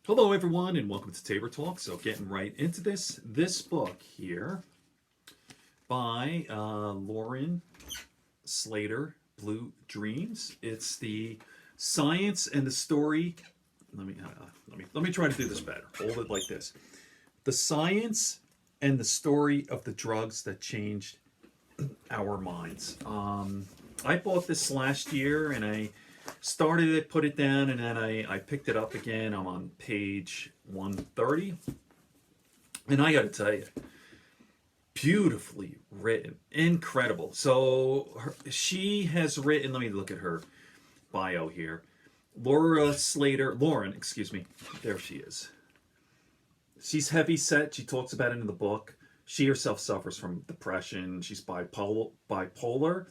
Hello, everyone, and welcome to Tabor Talk. So, getting right into this book here by Lauren Slater, Blue Dreams. It's the science and the story. Let me try to do this better. Hold it like this: the science and the story of the drugs that changed our minds. I bought this last year, and I started it, put it down, and then I picked it up again. I'm on page 130. And I got to tell you, beautifully written, incredible. So she has written, let me look at her bio here. Lauren, excuse me. There she is. She's heavy set. She talks about it in the book. She herself suffers from depression. She's bipolar.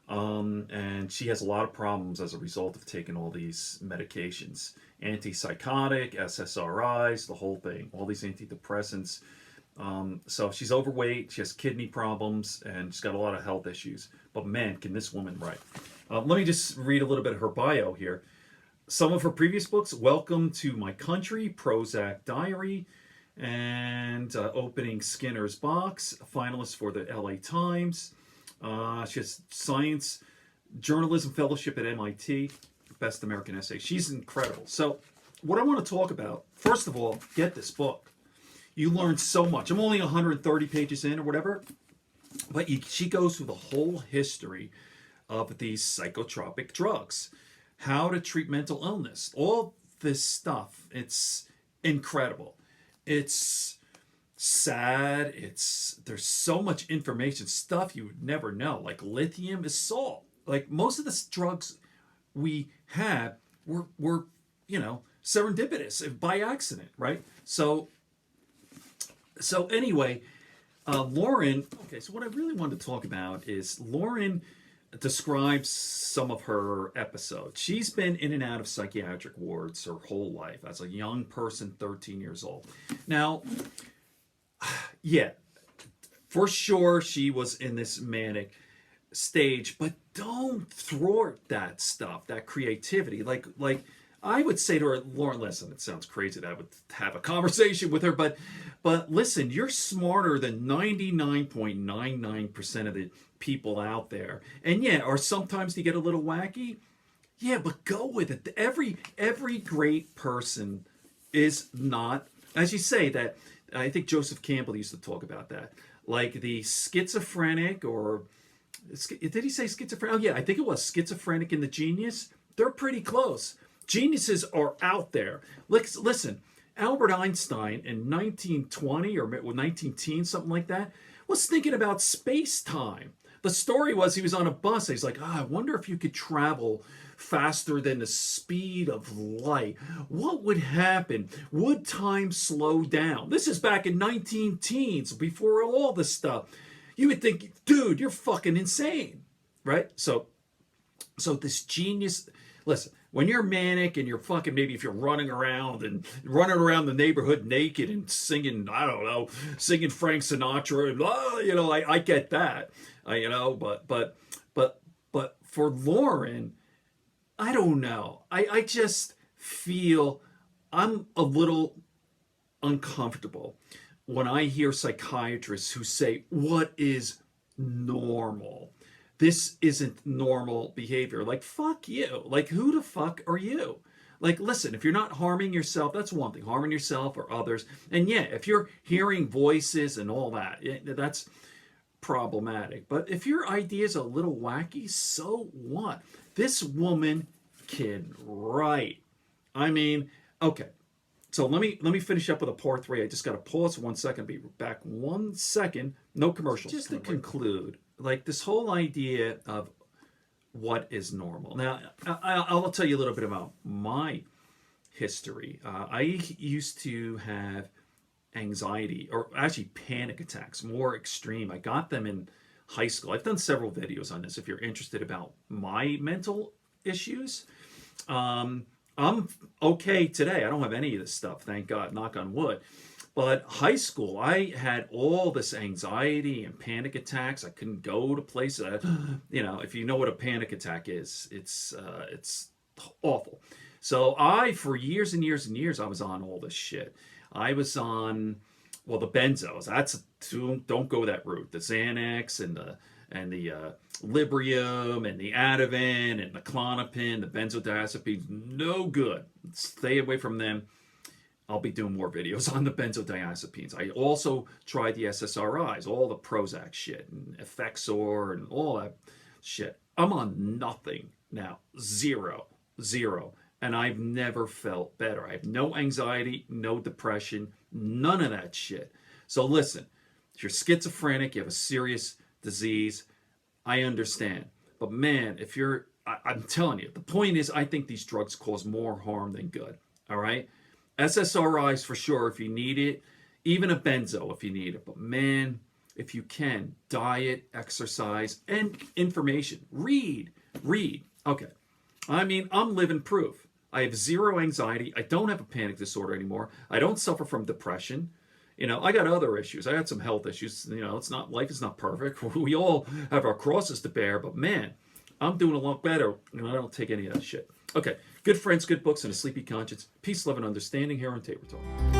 And she has a lot of problems as a result of taking all these medications. Antipsychotic, SSRIs, the whole thing. All these antidepressants. So she's overweight, she has kidney problems, and she's got a lot of health issues. But man, can this woman write. Let me just read a little bit of her bio here. Some of her previous books: Welcome to My Country, Prozac Diary, and Opening Skinner's Box, finalist for the LA Times. She has Science Journalism Fellowship at MIT, Best American Essay. She's incredible. So what I want to talk about, first of all, get this book. You learn so much. I'm only 130 pages in or whatever, but she goes through the whole history of these psychotropic drugs, how to treat mental illness, all this stuff. It's incredible. It's sad. There's so much information, stuff you would never know. Like lithium is salt. Like most of the drugs we have were serendipitous by accident, right? So anyway, Lauren. Okay, so what I really wanted to talk about is Lauren describes some of her episodes. She's been in and out of psychiatric wards her whole life as a young person, 13 years old. Now, yeah, for sure she was in this manic stage, but don't thwart that stuff, that creativity. Like I would say to her, Lauren, listen, it sounds crazy that I would have a conversation with her, but listen, you're smarter than 99.99% of the people out there. And yeah, or sometimes you get a little wacky. Yeah, but go with it. Every great person is not, as you say, that I think Joseph Campbell used to talk about that. Like the schizophrenic, or did he say schizophrenic? Oh yeah, I think it was schizophrenic and the genius. They're pretty close. Geniuses are out there. Listen, Albert Einstein in 1920 or 1910, something like that, was thinking about space-time. The story was he was on a bus. He's like, I wonder if you could travel faster than the speed of light. What would happen? Would time slow down? This is back in 19 teens, before all this stuff. You would think, dude, you're fucking insane, right? So this genius, listen, when you're manic and you're fucking, maybe if you're running around the neighborhood naked and singing, I don't know, singing Frank Sinatra, and I get that, but for Lauren, I don't know. I just feel I'm a little uncomfortable when I hear psychiatrists who say, what is normal? This isn't normal behavior. Like, fuck you. Like, who the fuck are you? Like, listen, if you're not harming yourself, that's one thing. Harming yourself or others. And yeah, if you're hearing voices and all that, that's problematic. But if your idea is a little wacky, so what? This woman can write. I mean, okay. So let me finish up with a part 3. I just got to pause for 1 second. Be back 1 second. No commercials. Just to conclude, like this whole idea of what is normal. Now, I'll tell you a little bit about my history. I used to have anxiety, or actually panic attacks, more extreme. I got them in high school. I've done several videos on this if you're interested about my mental issues. I'm okay today. I don't have any of this stuff, thank God, knock on wood. But high school, I had all this anxiety and panic attacks. I couldn't go to places. If you know what a panic attack is, it's awful. So for years and years and years, I was on all this shit. I was on, well, the benzos. Don't go that route. The Xanax and the Librium and the Ativan and the Klonopin, the benzodiazepines, no good. Stay away from them. I'll be doing more videos on the benzodiazepines. I also tried the SSRIs, all the Prozac shit, and Effexor and all that shit. I'm on nothing now. Zero. And I've never felt better. I have no anxiety, no depression, none of that shit. So listen, if you're schizophrenic, you have a serious disease, I understand. But man, I'm telling you, the point is, I think these drugs cause more harm than good. All right? SSRIs for sure if you need it, even a benzo if you need it. But man, if you can, diet, exercise, and information. Read. Okay. I mean, I'm living proof. I have zero anxiety. I don't have a panic disorder anymore. I don't suffer from depression. I got other issues. I got some health issues. Life is not perfect. We all have our crosses to bear, but man, I'm doing a lot better, and I don't take any of that shit. Okay, good friends, good books, and a sleepy conscience. Peace, love, and understanding here on Tabor Talk.